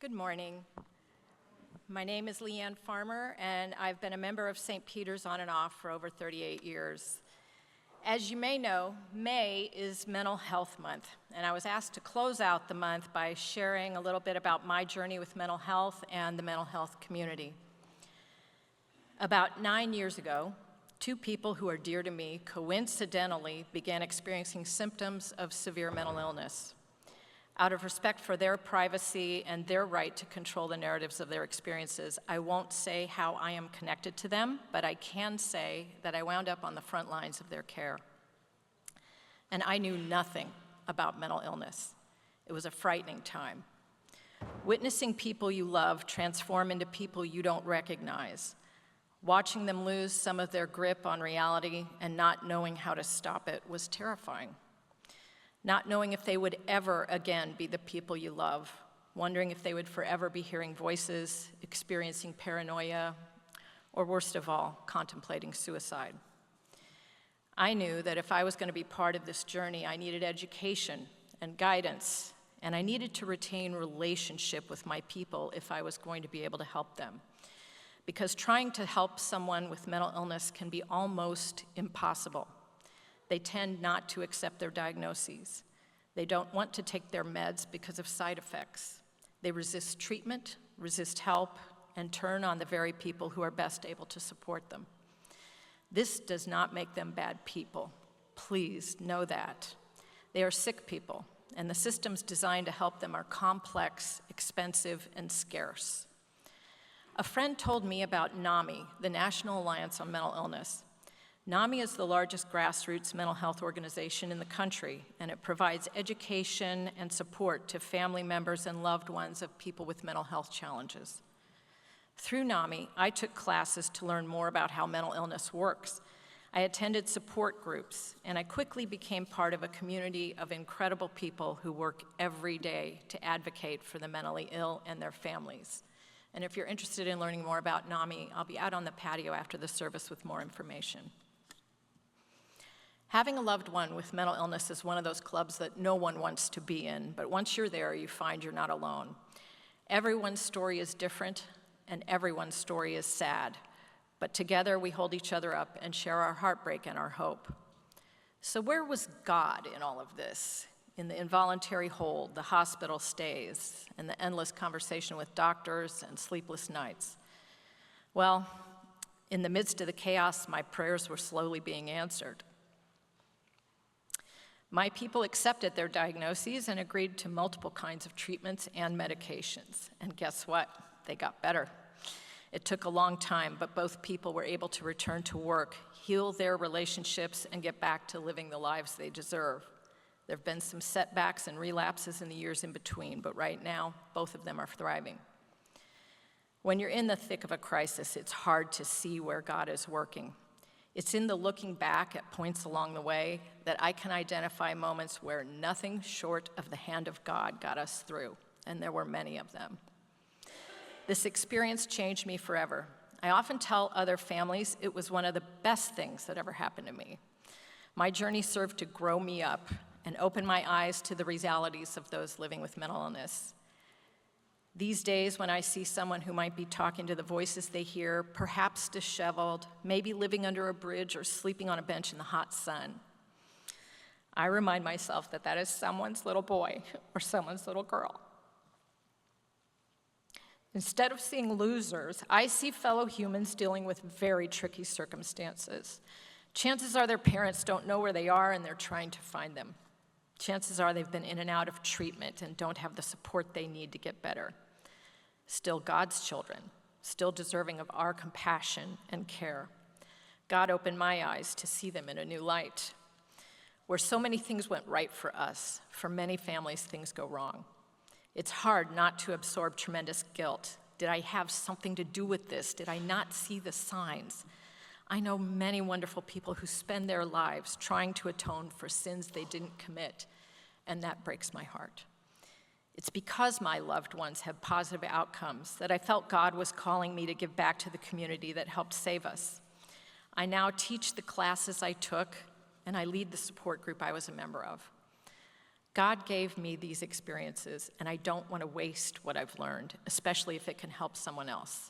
Good morning. My name is Leanne Farmer, and I've been a member of St. Peter's on and off for over 38 years. As you may know, May is Mental Health Month, and I was asked to close out the month by sharing a little bit about my journey with mental health and the mental health community. About 9 years ago, two people who are dear to me coincidentally began experiencing symptoms of severe mental illness. Out of respect for their privacy and their right to control the narratives of their experiences, I won't say how I am connected to them, but I can say that I wound up on the front lines of their care. And I knew nothing about mental illness. It was a frightening time. Witnessing people you love transform into people you don't recognize, watching them lose some of their grip on reality and not knowing how to stop it was terrifying. Not knowing if they would ever again be the people you love, wondering if they would forever be hearing voices, experiencing paranoia, or worst of all, contemplating suicide. I knew that if I was going to be part of this journey, I needed education and guidance, and I needed to retain relationship with my people if I was going to be able to help them. Because trying to help someone with mental illness can be almost impossible. They tend not to accept their diagnoses. They don't want to take their meds because of side effects. They resist treatment, resist help, and turn on the very people who are best able to support them. This does not make them bad people. Please know that. They are sick people, and the systems designed to help them are complex, expensive, and scarce. A friend told me about NAMI, the National Alliance on Mental Illness. NAMI is the largest grassroots mental health organization in the country, and it provides education and support to family members and loved ones of people with mental health challenges. Through NAMI, I took classes to learn more about how mental illness works. I attended support groups, and I quickly became part of a community of incredible people who work every day to advocate for the mentally ill and their families. And if you're interested in learning more about NAMI, I'll be out on the patio after the service with more information. Having a loved one with mental illness is one of those clubs that no one wants to be in, but once you're there, you find you're not alone. Everyone's story is different, and everyone's story is sad, but together we hold each other up and share our heartbreak and our hope. So where was God in all of this? In the involuntary hold, the hospital stays, and the endless conversation with doctors and sleepless nights? Well, in the midst of the chaos, my prayers were slowly being answered. My people accepted their diagnoses and agreed to multiple kinds of treatments and medications. And guess what? They got better. It took a long time, but both people were able to return to work, heal their relationships, and get back to living the lives they deserve. There have been some setbacks and relapses in the years in between, but right now, both of them are thriving. When you're in the thick of a crisis, it's hard to see where God is working. It's in the looking back at points along the way that I can identify moments where nothing short of the hand of God got us through, and there were many of them. This experience changed me forever. I often tell other families it was one of the best things that ever happened to me. My journey served to grow me up and open my eyes to the realities of those living with mental illness. These days, when I see someone who might be talking to the voices they hear, perhaps disheveled, maybe living under a bridge or sleeping on a bench in the hot sun, I remind myself that that is someone's little boy or someone's little girl. Instead of seeing losers, I see fellow humans dealing with very tricky circumstances. Chances are their parents don't know where they are and they're trying to find them. Chances are they've been in and out of treatment and don't have the support they need to get better. Still God's children, still deserving of our compassion and care. God opened my eyes to see them in a new light. Where so many things went right for us, for many families, things go wrong. It's hard not to absorb tremendous guilt. Did I have something to do with this? Did I not see the signs? I know many wonderful people who spend their lives trying to atone for sins they didn't commit, and that breaks my heart. It's because my loved ones have positive outcomes that I felt God was calling me to give back to the community that helped save us. I now teach the classes I took, and I lead the support group I was a member of. God gave me these experiences, and I don't want to waste what I've learned, especially if it can help someone else.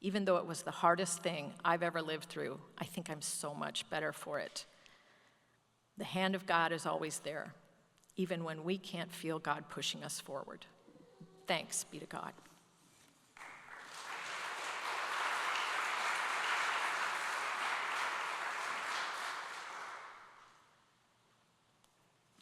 Even though it was the hardest thing I've ever lived through, I think I'm so much better for it. The hand of God is always there, even when we can't feel God pushing us forward. Thanks be to God.